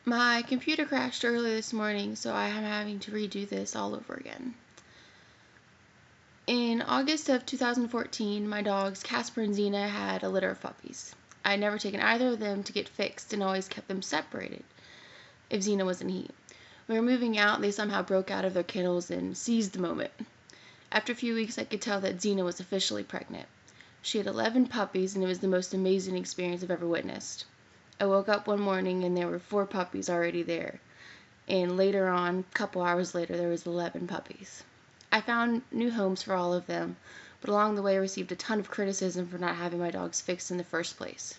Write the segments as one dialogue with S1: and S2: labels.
S1: My computer crashed early this morning, so I am having to redo this all over again. In August of 2014, my dogs Casper and Xena had a litter of puppies. I had never taken either of them to get fixed and always kept them separated if Xena was in heat. When we were moving out, they somehow broke out of their kennels and seized the moment. After a few weeks, I could tell that Xena was officially pregnant. She had 11 puppies, and it was the most amazing experience I've ever witnessed. I woke up one morning and there were 4 puppies already there. And later on, a couple hours later, there was 11 puppies. I found new homes for all of them, but along the way I received a ton of criticism for not having my dogs fixed in the first place.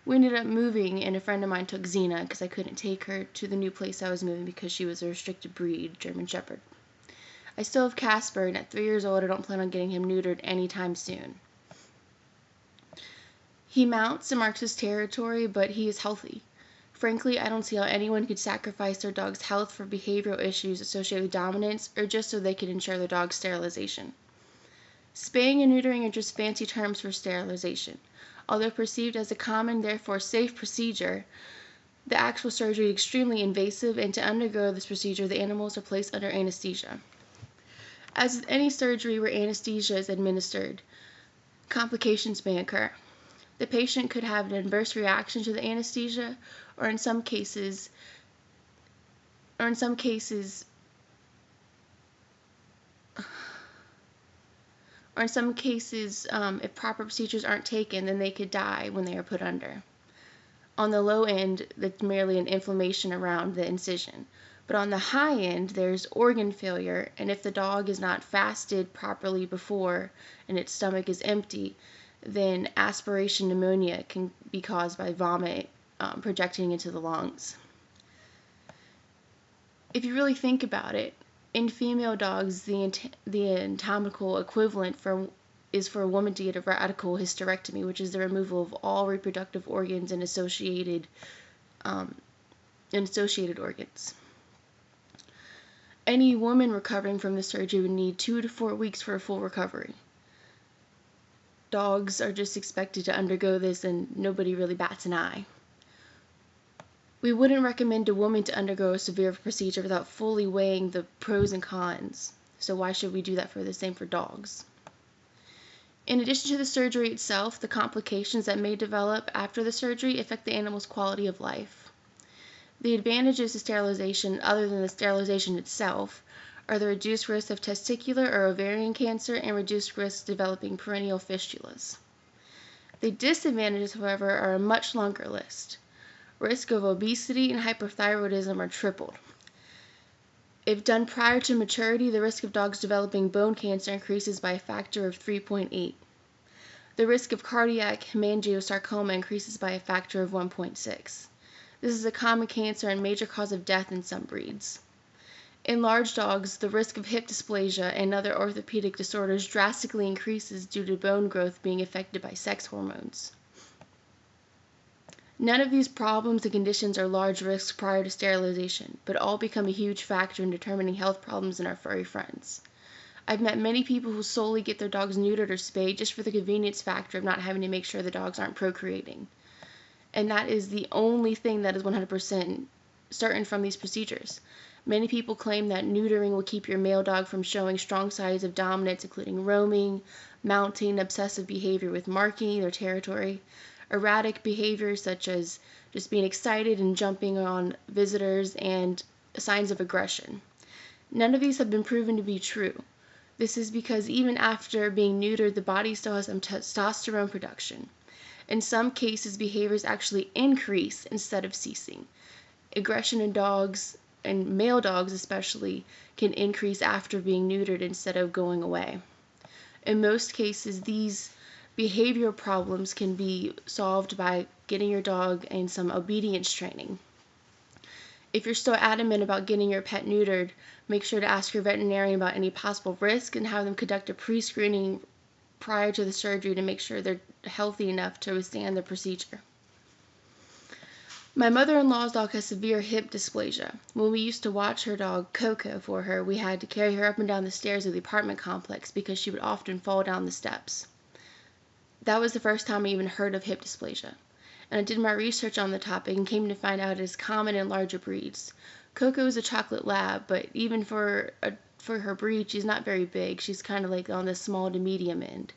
S1: We ended up moving, and a friend of mine took Xena because I couldn't take her to the new place I was moving because she was a restricted breed German Shepherd. I still have Casper, and at 3 years old I don't plan on getting him neutered anytime soon. He mounts and marks his territory, but he is healthy. Frankly, I don't see how anyone could sacrifice their dog's health for behavioral issues associated with dominance or just so they could ensure their dog's sterilization. Spaying and neutering are just fancy terms for sterilization. Although perceived as a common, therefore safe procedure, the actual surgery is extremely invasive, and to undergo this procedure, the animals are placed under anesthesia. As with any surgery where anesthesia is administered, complications may occur. The patient could have an adverse reaction to the anesthesia, or in some cases, if proper procedures aren't taken, then they could die when they are put under. On the low end, that's merely an inflammation around the incision. But on the high end, there's organ failure, and if the dog is not fasted properly before and its stomach is empty, then aspiration pneumonia can be caused by vomit projecting into the lungs. If you really think about it, in female dogs, the anatomical equivalent is for a woman to get a radical hysterectomy, which is the removal of all reproductive organs and associated organs. Any woman recovering from the surgery would need 2 to 4 weeks for a full recovery. Dogs are just expected to undergo this, and nobody really bats an eye. We wouldn't recommend a woman to undergo a severe procedure without fully weighing the pros and cons, so why should we do that for the same for dogs? In addition to the surgery itself, the complications that may develop after the surgery affect the animal's quality of life. The advantages to sterilization, other than the sterilization itself, are the reduced risk of testicular or ovarian cancer and reduced risk of developing perennial fistulas. The disadvantages, however, are a much longer list. Risk of obesity and hypothyroidism are tripled. If done prior to maturity, the risk of dogs developing bone cancer increases by a factor of 3.8. The risk of cardiac hemangiosarcoma increases by a factor of 1.6. This is a common cancer and major cause of death in some breeds. In large dogs, the risk of hip dysplasia and other orthopedic disorders drastically increases due to bone growth being affected by sex hormones. None of these problems and conditions are large risks prior to sterilization, but all become a huge factor in determining health problems in our furry friends. I've met many people who solely get their dogs neutered or spayed just for the convenience factor of not having to make sure the dogs aren't procreating. And that is the only thing that is 100% certain from these procedures. Many people claim that neutering will keep your male dog from showing strong signs of dominance, including roaming, mounting, obsessive behavior with marking their territory, erratic behaviors such as just being excited and jumping on visitors, and signs of aggression. None of these have been proven to be true. This is because even after being neutered, the body still has some testosterone production. In some cases, behaviors actually increase instead of ceasing. Aggression in dogs, and male dogs especially, can increase after being neutered instead of going away. In most cases, these behavioral problems can be solved by getting your dog in some obedience training. If you're still adamant about getting your pet neutered, make sure to ask your veterinarian about any possible risk and have them conduct a pre-screening prior to the surgery to make sure they're healthy enough to withstand the procedure. My mother-in-law's dog has severe hip dysplasia. When we used to watch her dog, Coco, for her, we had to carry her up and down the stairs of the apartment complex because she would often fall down the steps. That was the first time I even heard of hip dysplasia. and I did my research on the topic and came to find out it is common in larger breeds. Coco is a chocolate lab, but even for her breed, she's not very big. She's kind of like on the small to medium end.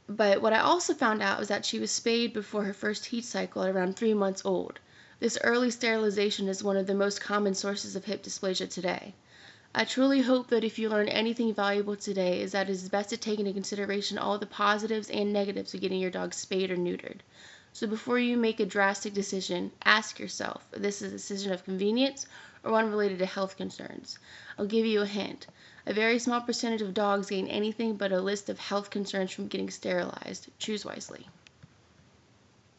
S1: But what I also found out was that she was spayed before her first heat cycle at around 3 months old. This early sterilization is one of the most common sources of hip dysplasia today. I truly hope that if you learn anything valuable today is that it is best to take into consideration all the positives and negatives of getting your dog spayed or neutered. So before you make a drastic decision, ask yourself if this is a decision of convenience or one related to health concerns. I'll give you a hint. A very small percentage of dogs gain anything but a list of health concerns from getting sterilized. Choose wisely.